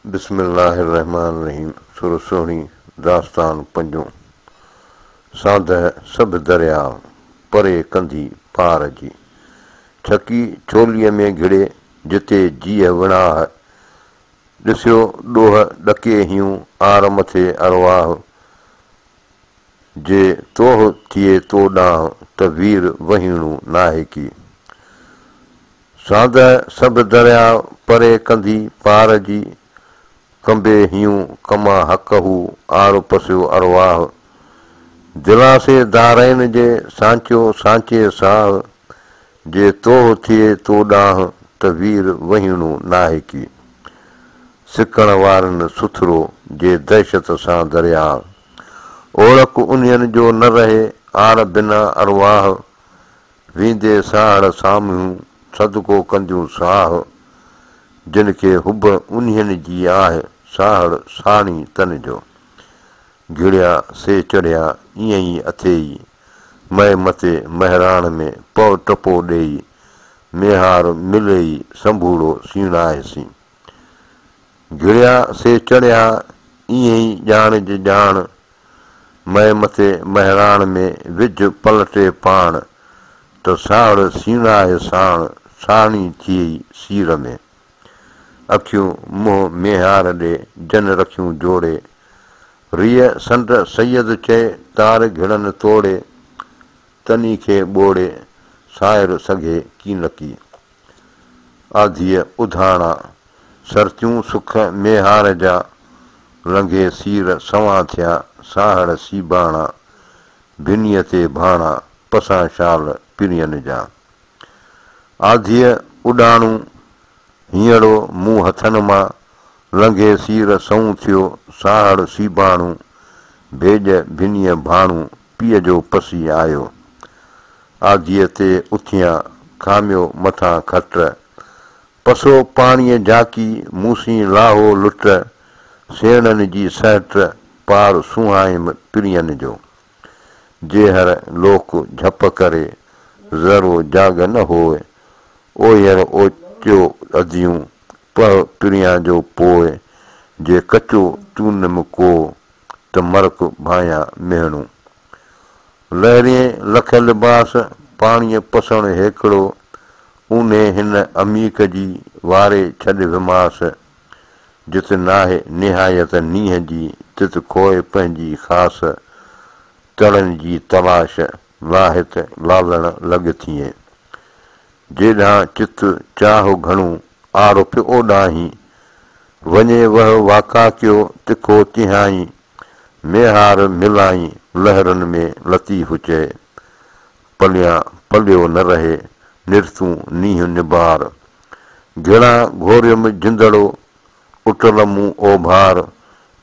बिस्मिल्लाहिर्रहमानिर्रहीम। सुर सोहणी दास्तान पंजो। साध सभु दरिया परे कंधी पार जी, छकी चोलीअ में घिड़े जिते जीअ विणाह, ॾिसियो ॾोह ॾके हियूं आर मथे अरवाह, जे तोह थिए तो ॾांहुं त वीर वहीणू नाहे की। साध सभु दरिया परे कंधी पार जी, कंबे हियूं कमा हक़ हू आर पसियो अरवाह, दिलासे दारैन जे सांचियो सांचे साह, जे तोह थिए तो ॾांहुं त वीर वहीणू नाहे की। सिकण वारनि सुथरो जे दहशत सां दरिया, ओड़क उन्हनि जो न रहे आर बिना अरवाह, वींदे साहड़ साम्हूं सदको कंदियूं साह, जिन खे हुब उन्हनि जी आहे साहड़ साणी तन जो। घिड़िया से चढ़िया ईअं ई अथेई, मए मथे महराण में पव टपो ॾेई, मेहार मिलेई संभूड़ो सीणाएसी। घिड़िया से चढ़िया ईअं ई ॼाण जी ॼाण, मए मथे महराण में विझ पलटे पाण, त साहड़ सीणाए साण साणी थियई सीर में। अखियूं मुंहुं मेहार ॾे जन रखियूं जोड़े, रिय संड सैयद चए तार घिड़न तोड़े, तनी खे ॿोड़े साहिर सघे की न की। आधीअ उधाणा सरतियूं सुख मेहार जा, लंघे सीर सवां थिया साहड़ सीबाणा, भिनीअ ते भाणा पसां शाल पिरियन जा। आधीअ उॾाणूं हींअरो मूं हथनि मां, लंघे सीर सऊं थियो साहड़ सीबाणू, भेज भिनीअ भाणू पीअ जो पसी आयो। आधीअ ते उथियां खामियो मथां खट, पसो पाणीअ झाकी मूसीं लाहो लुट, सेणनि जी सहट पार सुहाइम पिरियन जो। जेहर लोक झप करे ज़रो जाग न होए, ओहर ओचियो अधियूं पह पिरियां जो पोइ, जे कचो चूनम को त मरक भायां मेहणू। लहरें लख लिबास पाणीअ पसण हेकिड़ो, ऊने हिन अमीक जी वारे छॾ विमास, जित नाहे निहायत नीह जी तित खोए पंहिंजी ख़ासि, तड़नि जी तलाश लाहित लालण लॻ थिए। जेॾां चित चाह घणो आरो पियो ओॾाहीं, वञे वह वाका कयो तिखो तिहाई, मेहार मिलाई लहरनि में लतीफ़ चए, पलिया पलियो न रहे निरतूं नीह निबार। घिड़ा घोरियुमि जिंदड़ो उटल मूं ओभार,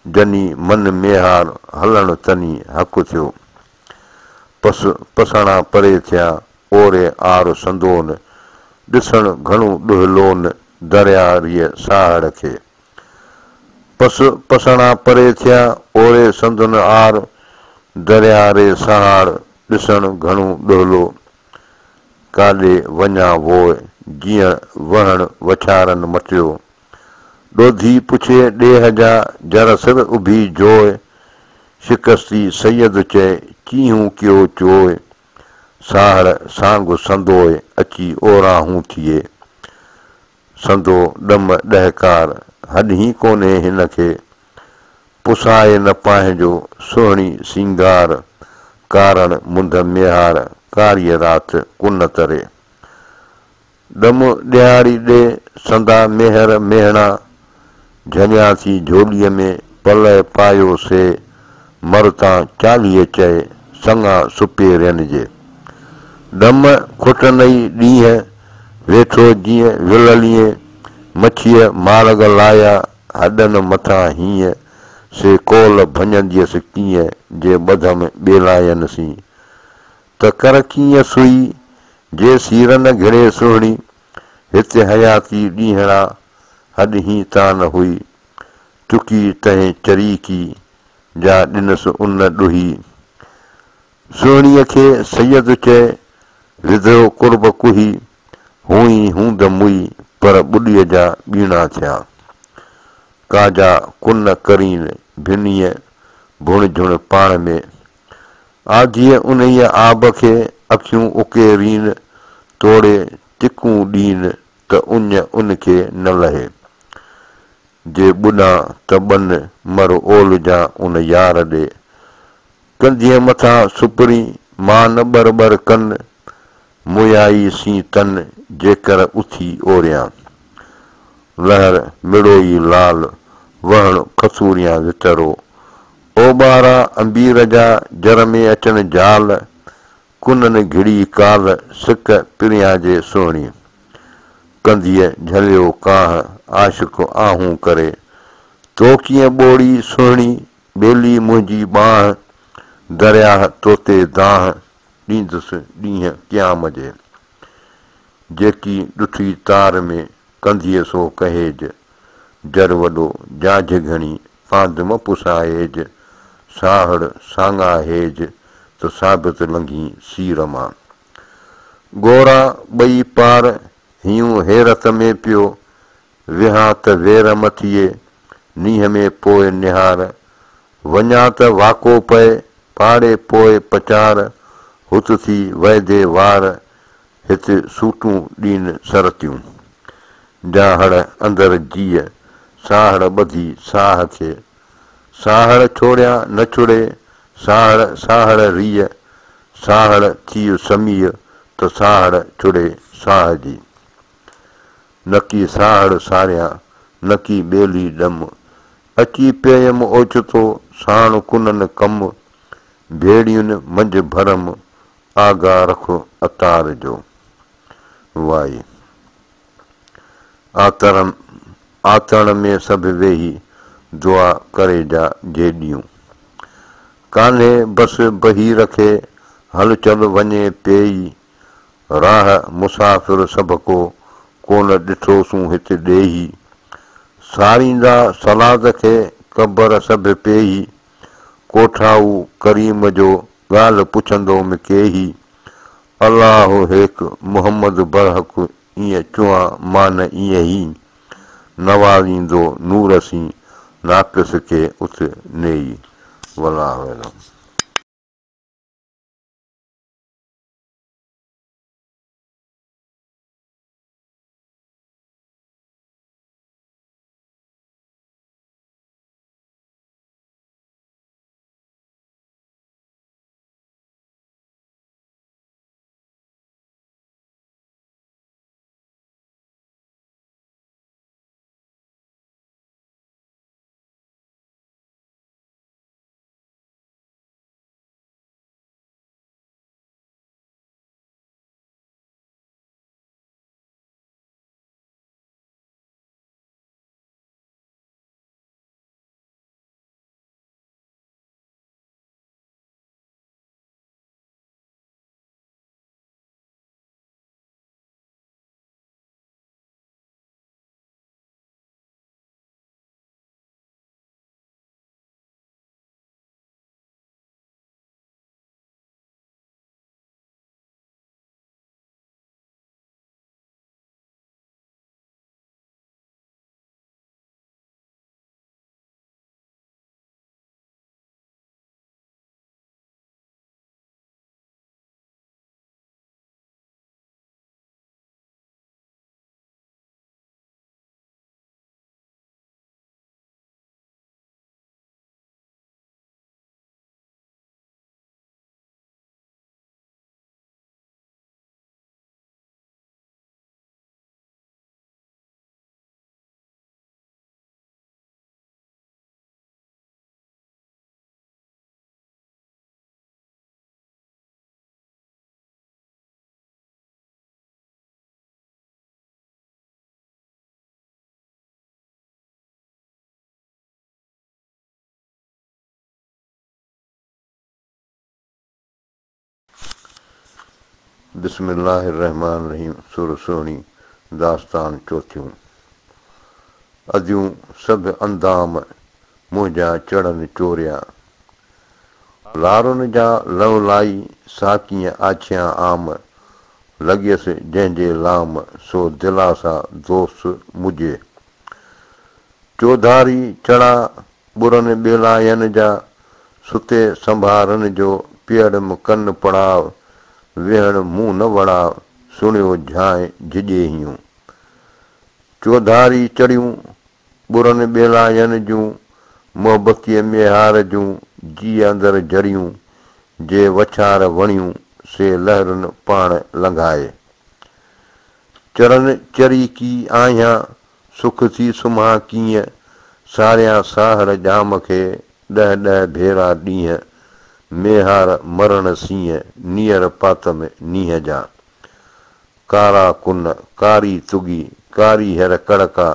जनी मन मेहार हलण तनी हक़ थियो। पसणा परे थिया ओरे आर संदोन, ॾिसण घणो ॾुहलोन दरियारीअ साहड़ खे। पसणा परे थिया ओरे संदन आर, दरिया रे सहाड़ ॾिसण घणो ॾुहलो, काॾे वञा वोए जीअं वहण वछारनि मटियो। ॾोधी पुछे ॾेह जा जर सिर उभी जोए, शिकस्ती सैयद चए चीहूं कियो चोए, साहड़ सांग संदोए अची ओराहूं थिए। संदो ॾम ॾहकार हॾी कोन्हे हिन खे, पुसाए न पंहिंजो सुहिणी सिंगार, कारण मुंद मेहार कारीअ राति कुन तरे। ॾम ॾियारी ॾे संदा मेहर मेहणा, झलिया थी झोलीअ में पल पायो से, मरतां चालीह चए सङा सुपेरियन जे। ॾम खुटनई ॾींहं वेठो जीअं विललीअ, मच्छीअ मारग लाया हॾनि मथां हीअं, से कोल भञंदियसि कीअं जे ॿधम ॿेलायनि सी। त कर कीअं सुई जे सीर न घिड़े सुहिणी, हिते हयाती ॾींहड़ा हॾ तान हुई, चुकी तंहिं चरीकी जा ॾिनसि उन ॾुही। सुहिणीअ खे सैयद चए विधो कुर्ब कुही, हुई हूंद मुई पर ॿुॾीअ जा ॿीणा थिया। काजा कुन करीन भिनीअ भुण झुण पाण में आधीअ उन्हीअ आब खे अखियूं उकेरीन तोड़े तिकूं ॾीन त उनखे न लहे जे ॿुॾां त बन मर ओल जा उन यार ॾे कंधीअ मथां सुपरी मां न बर बर कन मुयाई सी तन जेकर उथी ओरियां लहर मिड़ोई लाल वहण खसूरियां वितरो ओ ॿारा अंबीर जा जर में अचण जाल कुननि घिड़ी काल सिक पिरियां जे सुहिणी कंधीअ झलियो काह आशिक आहूं करे तो कीअं ॿोड़ी सुहिणी ॿेली मुंहिंजी बांह दरियाह तोते दाह ॾींदुसि ॾींहं क़याम जे जेकी ॾुठी तार में कंधीअ सो कहेज जर वॾो जाझ घणी फांद म पुसाएज साहड़ सांगा हेज त साबित लंघी सीर मां गोरा ॿई पार हीयूं हैरत में पियो विहा त वेर मथिए नींहं में पोइ निहार वञा त वाको पए पाड़े पोइ पचार हुत थी वैदे वार हिते सूटूं ॾीन सरतियूं जाहड़ अंदरि जीअ साहड़ ॿधी साह खे साहड़ छोड़िया न छुड़े साहड़ साहड़ रीअ साहड़ थी समीअ त साहड़ छुड़े साह जी नकी साहड़ सारियां नकी ॿेली ॾम अची पियम ओचितो साण कुननि कम भेड़ियुनि मंझि भरम आगाह रखो अतार जो वाई आतण में सभु वेही दुआ करे जा जेॾियूं कान्हे बसि बही रखे हल चल वञे पेई राह मुसाफ़िर सभ को कोन ॾिठोसूं हिते ॾेही सारींदा सलाद खे क़बर सभु पेई कोठाऊ करीम जो ॻाल्हि पुछंदो केही अलाह हेक मुहम्मद बरहक ईअं चुआं मान ईअं ई नवाज़ींदो नूर सी नाक़िस खे उथ नेई वलाह अलम बिस्मिल्लाहिर्रहमानिर्रहीम सूर सुहिणी दास्तान चोथियूं अदियूं सभु अंदाम मुंहिंजा चढ़नि चोरिया लारुनि जा लवलाई साकीअ आछियां आम लॻियसि जंहिंजे लाम सो दिलासा दोस्त मुझे चौधारी चढ़ा बुरनि ॿेलायनि जा सुते संभारनि जो पीअड़म कन पड़ाव वेहण मुंहुं न वड़ाव सुणियो झांइ झिॼे हियूं चौधारी चढ़ियूं बुरनि ॿेलायनि जूं मोहबतीअ मेहार जूं जी अंदरि जड़ियूं जे वछार वणियूं से लहरुनि पाण लंघाए चरन चरी की आहियां सुख थी सुम्हां कीअं सारियां साहर जाम खे ॾह ॾह भेरा ॾींहं मेहार मरण सीअं नीअर पातम नीह जा कारा कुन कारी तुगी कारी हेर कड़का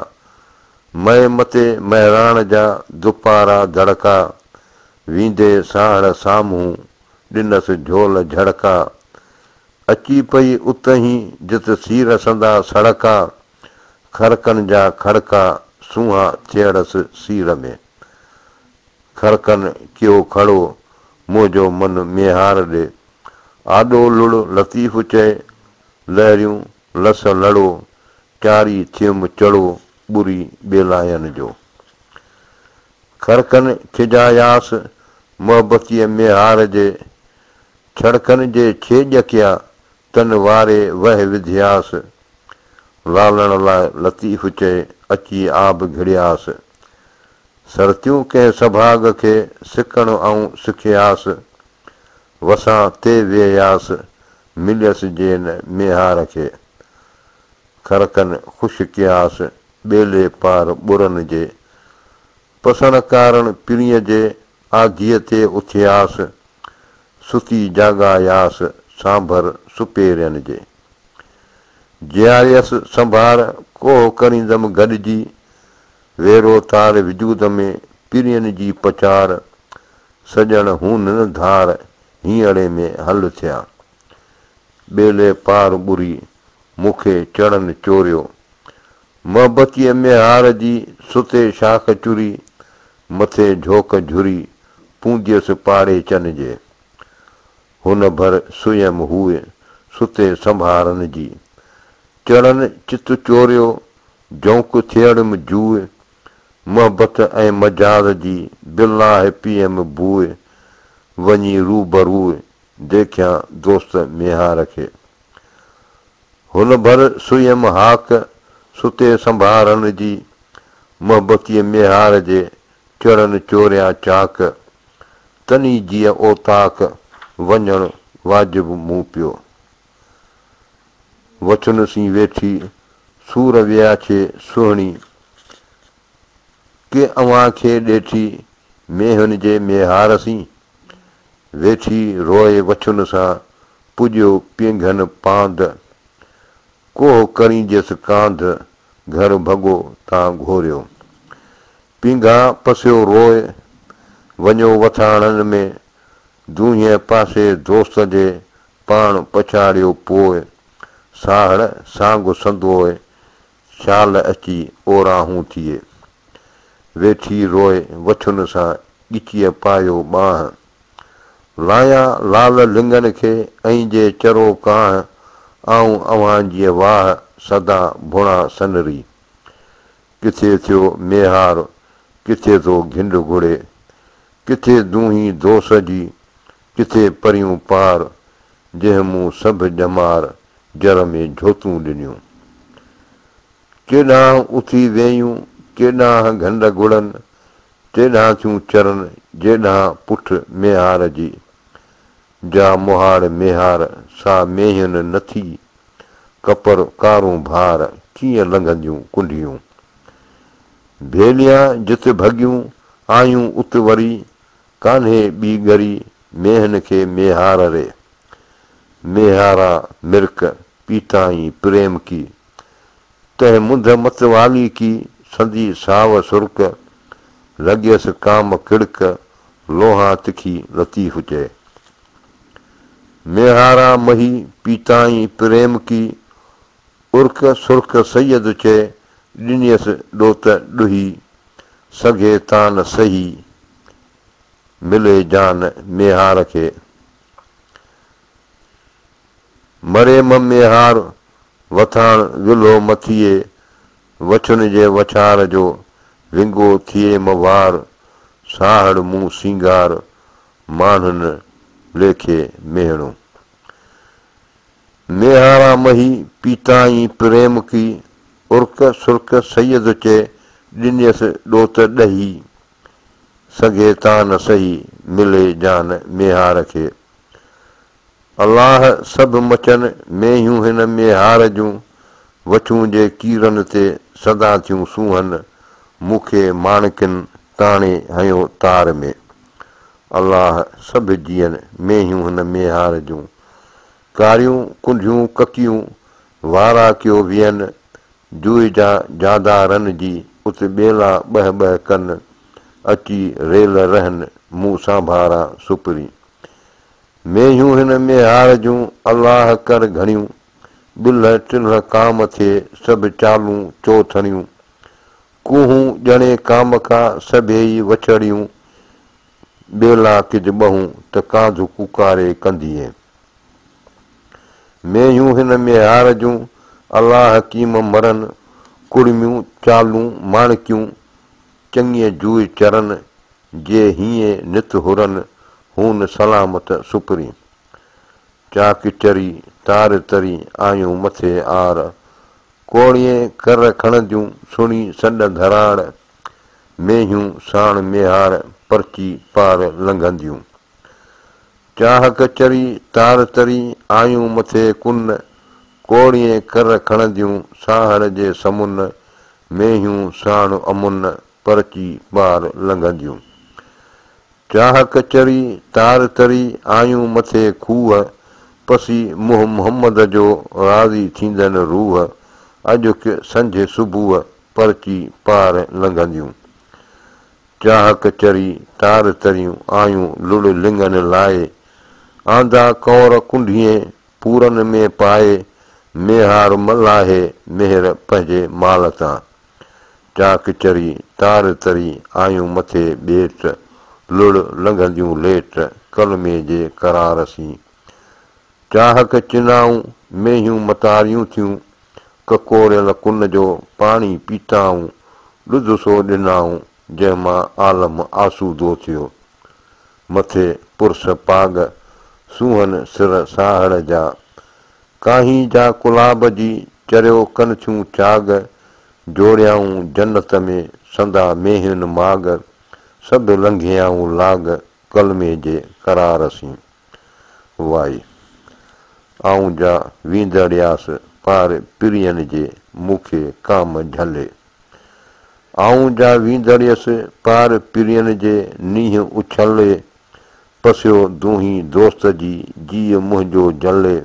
मए मते महिराण जा दुपारा धड़का वींदे साहड़ साम्हूं ॾिनसि झोल झड़का अची पई उतहीं जित सीर संदा सड़का खड़कनि जा खड़का सूंहां थियड़सि सीर में खड़कनि कियो खड़ो मुंहिंजो मन मेहार ॾे आॾो लुड़ लतीफ़ चए लहरियूं लस लड़ो चारी थियुमि चढ़ो ॿुरी ॿेलायनि जो खड़कनि खिजायासि मोहबतीअ मेहार जे छड़कनि जे छेॼ कया तन वारे वह विधियासि लालण लाइ लतीफ़ चए अची आब घिड़ियासि सरतियूं कंहिं सभाग खे सिकण ऐं सिखियासि वसां ते वेयासि मिलियसि जेन मेहार खे खड़कनि ख़ुशि कयासि ॿेले पार ॿुरनि जे पसण कारण पिणीअ जे आगीअ ते उथियासि सुती जाॻायासि सांभर सुपेरियनि जे जियारियसि संभार कोह करींदमि गॾिजी वेरो तार विजूद में पिणियनि जी पचार सॼण हून न धार हींअरे में हल थिया ॿेले पार ॿुरी मूंखे चढ़नि चोरियो मोहबतीअ मेहार जी सुते शाख चुरी मथे झोक झुरी पूंजियसि पाड़े चन जे हुन भर सुयम हुए सुते संभारनि जी चढ़नि चित चोरियो झोंक थियड़म जूए मोहबत ऐं मजाद जी बिलाह पियम बूए वञी रूबरूए देखियां दोस्त मेहार खे हुन भर सुयम हाक सुते संभारनि जी मोहबतीअ मेहार जे चढ़नि चोरिया चाक तनी जीअ ओताक वञणु वाजिबु मूं पियो वचन सी वेठी सूर विया छे सुहिणी के अव्हां खे ॾेठी मेहन जे मेहार सी वेठी रोए वचन सां पुॼियो पींघनि पांध कोह करींजसि कांध घर भॻो तां घोरियो पींघा पसियो रोए वञो वथाणनि में दूहिं पासे दोस्त जे पाण पछाड़ियो पोइ साहड़ सांग संदोए शाल अची ओराहूं थिए वेठी रोए वछुन सां ॻिचीअ पायो ॿांह लाया लाल लिंगनि खे ऐं जे चरो कांह आऊं अव्हां जी वाह सदा भुणा सनरी किथे थियो मेहार किथे थो घिंड घुड़े किथे दूहीं दोस जी किथे परियूं पार जंहिं मूं सभु ॼमार जर में झोतूं ॾिनियूं केॾांहुं उथी वेयूं केॾांहुं घंड गुड़नि तेॾांहुं थियूं चरनि जेॾांहुं पुठ मेहार जी जा मुहाड़ मेहार सा मेहिन नथी कपर कारूं भार कीअं लंघंदियूं कुंडियूं भेलियां जित भॻियूं आयूं उत वरी कान्हे ॿी ॻरी मेहन खे मेहार रे मेहारा मिर्क पीताई प्रेम की तह मुंद मतवाली की संदी साव सुर्क लॻियसि काम किड़क लोहा तिखी लतीफ़ चए मेहारा मही पीताई प्रेम की उर्क सुर्ख सैयद चए ॾिनियसि ॾोत ॾुही सघे तान सही मिले जान मेहार खे मरे मेहार वथाण विलो मथीए वछुन जे वछार जो विंगो थिए मवार साहड़ मूं सिंगार मानन लेखे मेहणो मेहारा मही पीताई प्रेम की उर्क सुर्क सैयद चे ॾिनियसि ॾोत ॾही सघे ता न सही मिले जान मेहार खे अलाह सभु मचनि मेहियूं हिन मेहार जूं वठूं जे कीरनि ते सदा थियूं सूहनि मूंखे माणकिन ताणे हयो तार में अलाह सभु जीअनि मेहियूं हिन मेहार जूं कारियूं कुंडियूं ककियूं वारा कयो वियनि जुए जा जादारनि जी उते ॿेला ॿह ॿह कनि अची रेल रहनि मूं सांभारा सुपरी मेहियूं हिन मेहार जूं अलाह कर घणियूं बिल टिल्ह काम थिए सभु चालूं चोथणियूं कूहूं ॼणे काम खां सभेई वछड़ियूं ॿेला किज ॿहूं त कांधु कुकारे कंदीअ मेहियूं हिन मेहार जूं अलाह कीम मरनि कुड़मियूं चालूं माणकियूं चङीअ जूए चरनि जे हीअं नित हुरनि हून सलामत सुपरी चाक चरी तार तरी आयूं मथे आर कोड़ीअ कर खणंदियूं सुणी सॾ धराड़ मेहियूं साण मेहार परची पार लंघंदियूं चाहक चरी तार तरी आयूं मथे कुन कोड़ीअ कर खणंदियूं साहड़ जे समुन मेहियूं साण अमुन परची पार लंघंदियूं चाहक चरी तार तरी आयूं मथे खूह पसी मुंहुं मोहम्मद जो राज़ी थींदनि रूह अॼु संझ सुबुह परची पार लंघंदियूं चाहक चरी तार तरियूं आयूं लुड़ लिंगनि लाइ आंदा कौर कुंडीअ पूरनि में पाए मेहार मलाहे मेहर पंहिंजे माल तां चाक चरी तार तरी आयूं मथे ॿेट लुड़ लंघंदियूं लेट कलमे जे करार सी चाहक चिनाऊं मेहियूं मतारियूं थियूं ककोरियल कुन जो पाणी पीताऊं ॾुध सो ॾिनाऊं जंहिंमां आलम आसूदो थियो मथे पुरस पाग सूहन सिर साहड़ जा काहीं जा कुलाब जी चरियो कनि थियूं चाग जोड़ियाऊं जन्नत में संदा मेहियुनि माग सभु लंघियाऊं लाग कलमे जे करार सी वाई आऊं जा वींदड़ियास पार पिरियनि जे मूंखे काम झले आऊं जा वींदड़ियसि पार पिरियनि जे नींहं उछले पसियो दूहीं दोस्त जी जीअ मुंहिंजो जले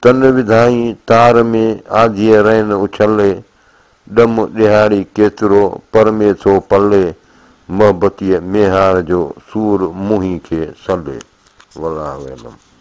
तन विधाई तार में आधीअ रहनि उछले ॾम ॾिहाड़ी केतिरो परमे थो पले मोहबतीअ मेहार जो सूर मुंहीं खे सले वल्लाहु अलम।